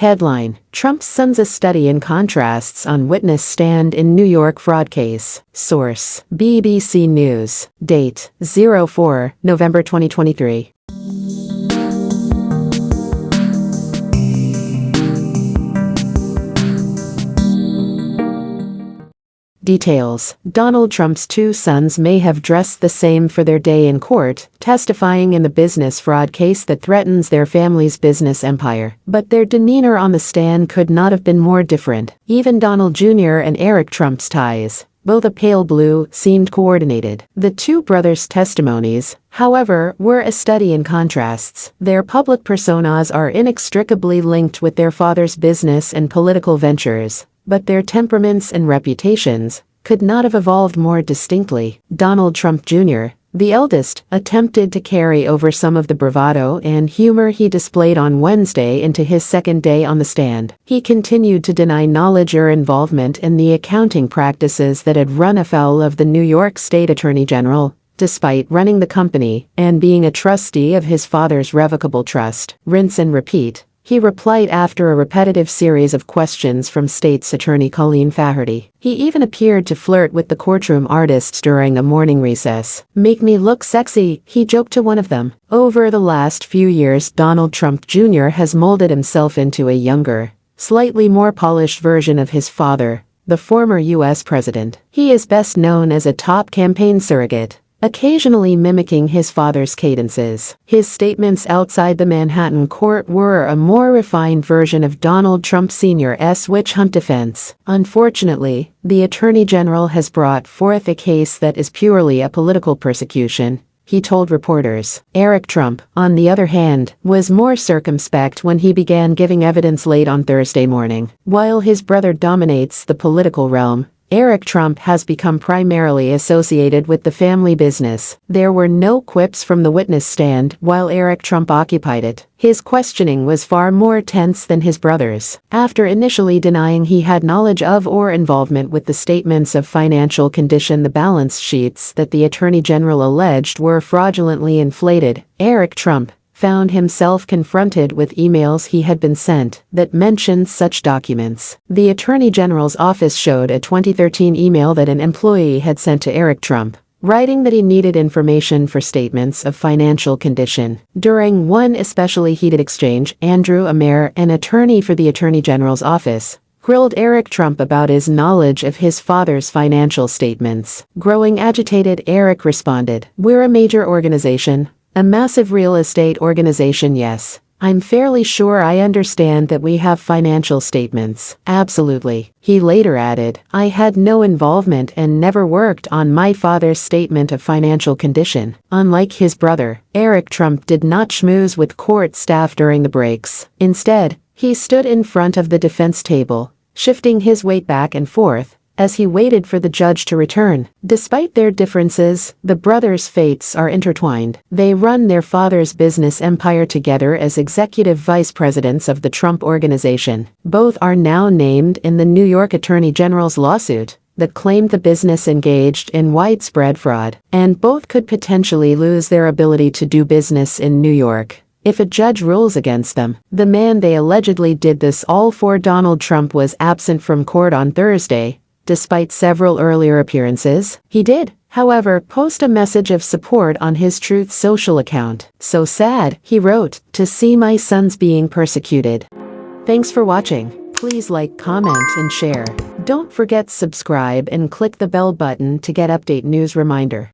Headline: Trump's son's a study in contrasts on witness stand in New York fraud case. Source: BBC News. Date: 04 November 2023. Details: Donald Trump's two sons may have dressed the same for their day in court, testifying in the business fraud case that threatens their family's business empire. But their demeanor on the stand could not have been more different. Even Donald Jr. and Eric Trump's ties, both a pale blue, seemed coordinated. The two brothers' testimonies, however, were a study in contrasts. Their public personas are inextricably linked with their father's business and political ventures, but their temperaments and reputations could not have evolved more distinctly. Donald Trump Jr., the eldest, attempted to carry over some of the bravado and humor he displayed on Wednesday into his second day on the stand. He continued to deny knowledge or involvement in the accounting practices that had run afoul of the New York State Attorney General, despite running the company and being a trustee of his father's revocable trust. Rinse and repeat, he replied after a repetitive series of questions from State's Attorney Colleen Faherty. He even appeared to flirt with the courtroom artists during a morning recess. "Make me look sexy," he joked to one of them. Over the last few years, Donald Trump Jr. has molded himself into a younger, slightly more polished version of his father, the former U.S. president. He is best known as a top campaign surrogate, occasionally mimicking his father's cadences. His statements outside the Manhattan court were a more refined version of Donald Trump Sr.'s witch hunt defense. Unfortunately, the Attorney General has brought forth a case that is purely a political persecution, he told reporters. Eric Trump, on the other hand, was more circumspect when he began giving evidence late on Thursday morning. While his brother dominates the political realm, Eric Trump has become primarily associated with the family business. There were no quips from the witness stand while Eric Trump occupied it. His questioning was far more tense than his brother's. After initially denying he had knowledge of or involvement with the statements of financial condition, the balance sheets that the Attorney General alleged were fraudulently inflated, Eric Trump found himself confronted with emails he had been sent that mentioned such documents. The Attorney General's office showed a 2013 email that an employee had sent to Eric Trump, writing that he needed information for statements of financial condition. During one especially heated exchange, Andrew Amer, an attorney for the Attorney General's office, grilled Eric Trump about his knowledge of his father's financial statements. Growing agitated, Eric responded, "We're a major organization. A massive real estate organization, yes. I'm fairly sure I understand that we have financial statements. Absolutely." He later added, "I had no involvement and never worked on my father's statement of financial condition." Unlike his brother, Eric Trump did not schmooze with court staff during the breaks. Instead, he stood in front of the defense table, shifting his weight back and forth as he waited for the judge to return. Despite their differences, the brothers' fates are intertwined. They run their father's business empire together as executive vice presidents of the Trump Organization. Both are now named in the New York Attorney General's lawsuit that claimed the business engaged in widespread fraud, and both could potentially lose their ability to do business in New York if a judge rules against them. The man they allegedly did this all for, Donald Trump, was absent from court on Thursday. Despite several earlier appearances, he did, however, post a message of support on his Truth Social account. "So sad," he wrote, "to see my sons being persecuted." Thanks for watching. Please like, comment, and share. Don't forget subscribe and click the bell button to get update news reminder.